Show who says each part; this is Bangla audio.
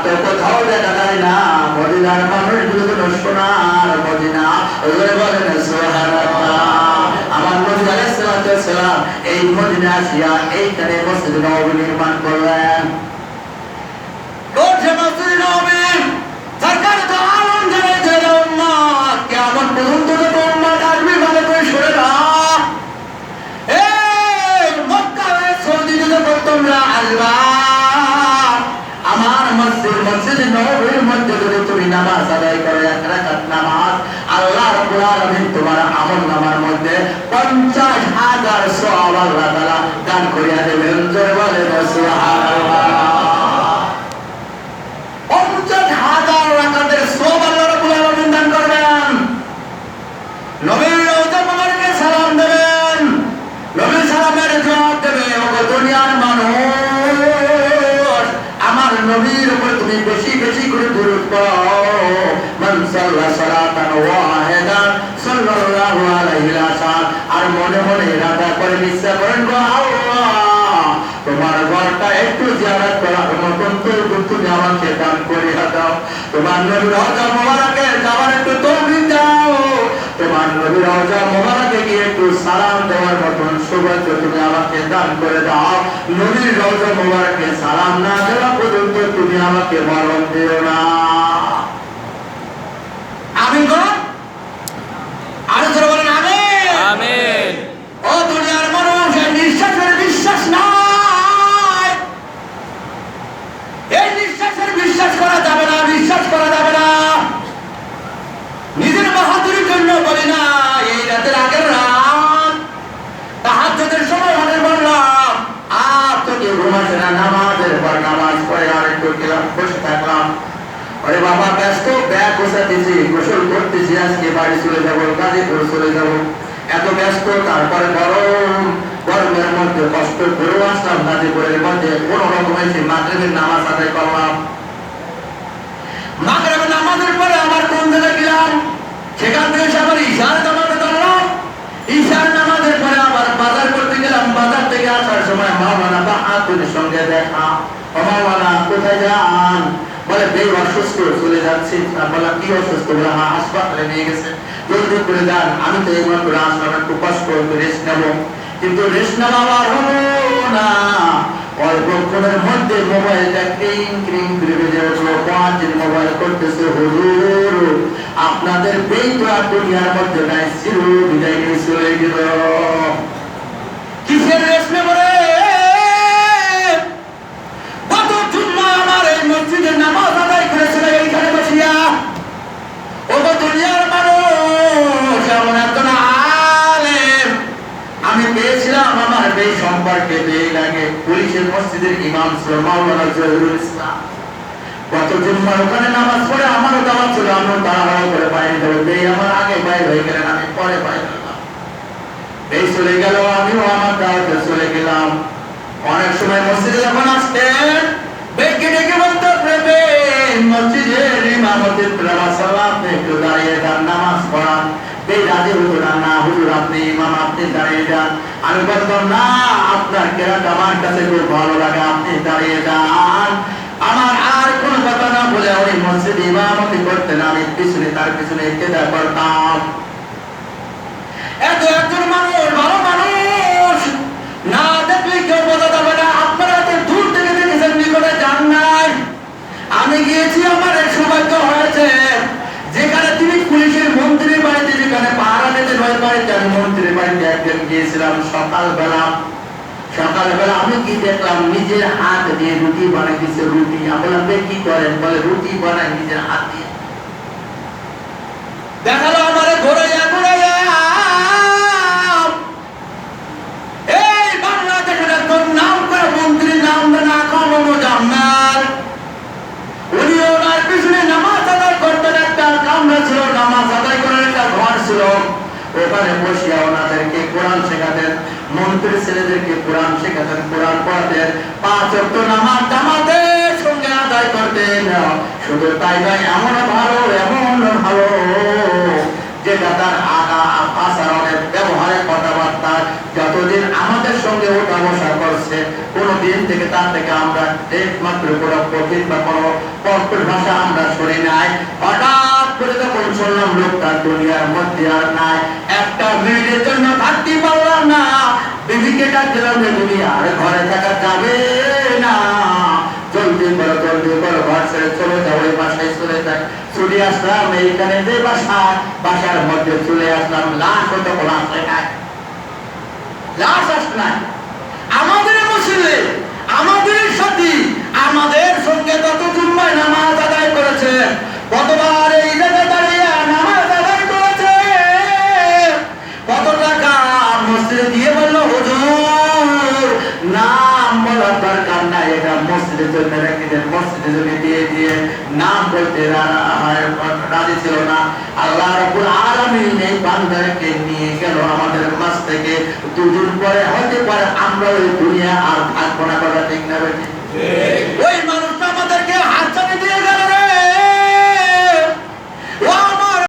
Speaker 1: তো কোথাও দেখা যায় না। মদিনার মানুষগুলো তো সোনার মদিনা, ওগুলো বলেন সুবহানাল্লাহ। আমার নবী আলাইহিস সালাম এই মদিনা আসিয়া এইখানে মসজিদ নববী নির্মাণ করলেন। কোথায় মসজিদ নববী? সরকার তো আলম জানাইতে উম্মত কিয়ামত পর্যন্ত তো উম্মত আসবে ভালো করে শুনে নাও। এই মক্কা সৌদিতে যখন তোমরা আসবা, আমার মসজিদ নববীর মধ্যে যদি তুমি নামাজ আদায় করো, এক রাকাত নামাজ, আল্লাহ রাব্বুল আলামিন তোমার আমলনামার মধ্যে 50,000 সওয়াব আল্লাহ তাআলা দান করিয়া দেবেন। জোরে বলেন সুবহানাল্লাহ। 50,000 রাকাতের সওয়াব আল্লাহ রাব্বুল আলামিন দান করবেন। নবীর রওজা মুবারকে সালাম দেবেন, নবী সালামের জবাব দেবে, ওগো দুনিয়ার মানুষ, আমার নবীর উপর তুমি বেশি বেশি করে দুরূদ পড়ো। মান সাল্লা সালাতান ওয়াহিদান সাল্লাল্লাহু আলাইহি ওয়াসাল্লাম। আর মনে মনে ইরাদা করে ইচ্ছা করেন, গো আল্লাহ, তোমার ঘরটা একটু জিয়ারত করার মতন তুমি আমাকে দান করিয়া দাও। তোমার নবীর রওজা মুবারকে যাওয়ার একটু তৌফিক দাও। তোমার নবীর রওজা মুবারকে গিয়ে একটু সালাম দেওয়ার মতন সৌভাগ্য তুমি আমাকে দান করে দাও। নবীর রওজা মুবারকে সালাম না দেওয়া পর্যন্ত তুমি আমাকে মরণ দিও না। আমিন গো, আরো জোরে বলেন আমিন।
Speaker 2: আমিন।
Speaker 1: ও দুনিয়ার মানুষ, এই নিঃশ্বাসের বিশ্বাস নাই, এই নিঃশ্বাসের বিশ্বাস করা যাবে না, বিশ্বাস করা যাবে না। নিজের বাহাদুরির জন্য বলি না, এই রাতের আগের রাত তাহাজ্জুদের সময় হতে বললাম, আর তো কেউ ঘুমাচ্ছে না, নামাজের পর নামাজ পড়ে আর একটু গেলাম, বসে থাকলাম। আরে বাবা ব্যস্ত, ব্যাগ গোছাতেছি, গোসল করতেছি, আজকে বাড়ি চলে যাবো, গাজীপুর চলে যাবো, এত ব্যস্ত। তারপরে গরমের মধ্যে কষ্ট করেও আসলাম গাজীপুরের মধ্যে, কোন রকম এসে মাগরিবের নামাজ আদায় করলাম। মাগরিবের নামাজের পরে আমার কোন জায়গায় গেলাম, সেখান থেকে আবার ঈশার নামাজে করলাম। ঈশার নামাজের পরে আবার বাজার করতে গেলাম। বাজার থেকে আসার সময় মাওলানা বাহাদুরের সঙ্গে দেখা। মাওলানা কোথায় যান? বলে বেশ অসুস্থ, চলে যাচ্ছি। বললাম কি অসুস্থ? বলে হ্যাঁ, হাসপাতালে নিয়ে গেছে, জলদি করে যান। আমি তো এই মাত্র আসলাম, একটু কষ্ট একটু রেস্ট নেবো, কিন্তু রেস্ট নেওয়া আর হলো না। অল্পক্ষণের মধ্যে মোবাইলটা ক্রিং ক্রিং করে বেজে উঠলো। পাঁচজন মোবাইল করতেছে, হুজুর আপনাদের বেইতো আর দুনিয়ার মধ্যে নাই, চির বিদায় নিয়ে চলে গেল। কিসের রেস্ট নেব রে? কত জুম্মা আমার এই মসজিদে নামাজ আদায় করেছিল এইখানে বসিয়া। ওগো দুনিয়ার মানুষ, এমন একজন আলেম আমি পেয়েছিলাম, আমার এই সম্পর্কে এই লাগে পুলিশের মসজিদের ইমাম ছিল মাওলানা জহিরুল ইসলাম। কত জুম্মার ওখানে নামাজ পড়ে আমারও দাওয়াত ছিল, আমিও তাড়াহুড়ো করে বাইরে যাবো, এই আমার আগে বাইরে হয়ে গেলেন, আমি পরে বাইরে গেলাম। এই চলে গেল, আমিও আমার দাওয়াতে চলে গেলাম। অনেক সময় মসজিদে যখন আসতেন, ডেকে ডেকে বলতে পারবেন মসজিদের ইমামতির সালাম আপনি একটু দাঁড়িয়ে যান, নামাজ পড়ান। এই রাজি হতো না, না হুজুর আপনি ইমাম, আপনি দাঁড়িয়ে যান। আমি বলতাম না, আপনার কেরাত আমার কাছে খুব ভালো লাগে, আপনি দাঁড়িয়ে যান। আমার আর কোনো কথা না বলে ওই মসজিদে ইমামতি করতেন, আমি পিছনে তার পিছনে ইক্তেদা করতাম। এত একজন মানুষ, ভালো মানুষ, না দেখলে কেউ বোঝা যাবে না। আপনারা এত দূর থেকে দেখেছেন, নিকটে যান নাই। আমি গিয়েছি, আমার এক সৌভাগ্য হয়েছে, যেখানে তিনি পুলিশের মন্ত্রীর বাড়িতে, যেখানে পাহারা দিতে নয় বাড়িতে, আমি মন্ত্রীর বাড়িতে একদিন গিয়েছিলাম সকালবেলা। আমি কি দেখলাম, নিজের হাত দিয়ে রুটি বানাইতেছে, রুটি। আমি বললাম কি করেন? বলে রুটি বানাই নিজের হাত দিয়ে। দেখালো আমার ঘোরাইয়া ঘোরাইয়া এই বাংলাদেশের একজন নাম করে মন্ত্রীর নাম না কমানো জামাল, উনি ওনার পিছনে নামাজ আদায় করতেন। একটা কামরা ছিল, নামাজ আদায় করার একটা ঘর ছিল, ওখানে বসিয়া ওনাদেরকে কোরআন শেখাতেন। মন্ত্রী ছেলেদেরকে কোরআন শেখাতেন, কোরআন পড়াতেন। 5 ওয়াক্ত নামাজ জামাতের সঙ্গে আদায় করতেন। শুধু তাই নয়, এমন ভালো যেটা তার আচরণের ব্যবহারের কথাবার্তা, যতদিন আমাদের সঙ্গে ওঠা বসা করছে, কোনো দিন থেকে তার থেকে আমরা একমাত্র কোনো কঠিন বা কোনো কঠোর ভাষা আমরা শুনি নাই। হঠাৎ করে যখন শুনলাম লোকটা দুনিয়ার মধ্যে আর নাই, একটা মিনিটের জন্য থাকতে পারলাম না, বিবিকে ডাক দিলাম যে তুমি আর ঘরে থাকা যাবে না, জলদি করো ঘর ছেড়ে চলে যাও, ওই বাসায় চলে যাই। চলে আসলাম এইখানে যে বাসার মধ্যে চলে আসলাম, লাশ হতো কোনো আসলে নাই, লাশ আসলে নাই। আমাদের মুসলিম, আমাদের সাথী, আমাদের সঙ্গে কত জুম্মায় নামাজ আদায় করেছে, কতবার এই জায়গায় দাঁড়িয়ে নামাজ আদায় করেছে, কত টাকা মসজিদে দিয়ে বললো হুজুর নাম বলার দরকার নাই, এটা মসজিদের জন্য রেখে দেন, মসজিদের জন্য দিয়ে নাম বলতে রাজি ছিল না। আল্লাহ রাব্বুল আলামিন এই বান্দাকে নিয়ে গেল আমাদের মাঝ থেকে। দুদিন পরে হতে পারে আমরা ওই দুনিয়া আর থাকবো না, কথা ঠিক না বেঠিক? ওই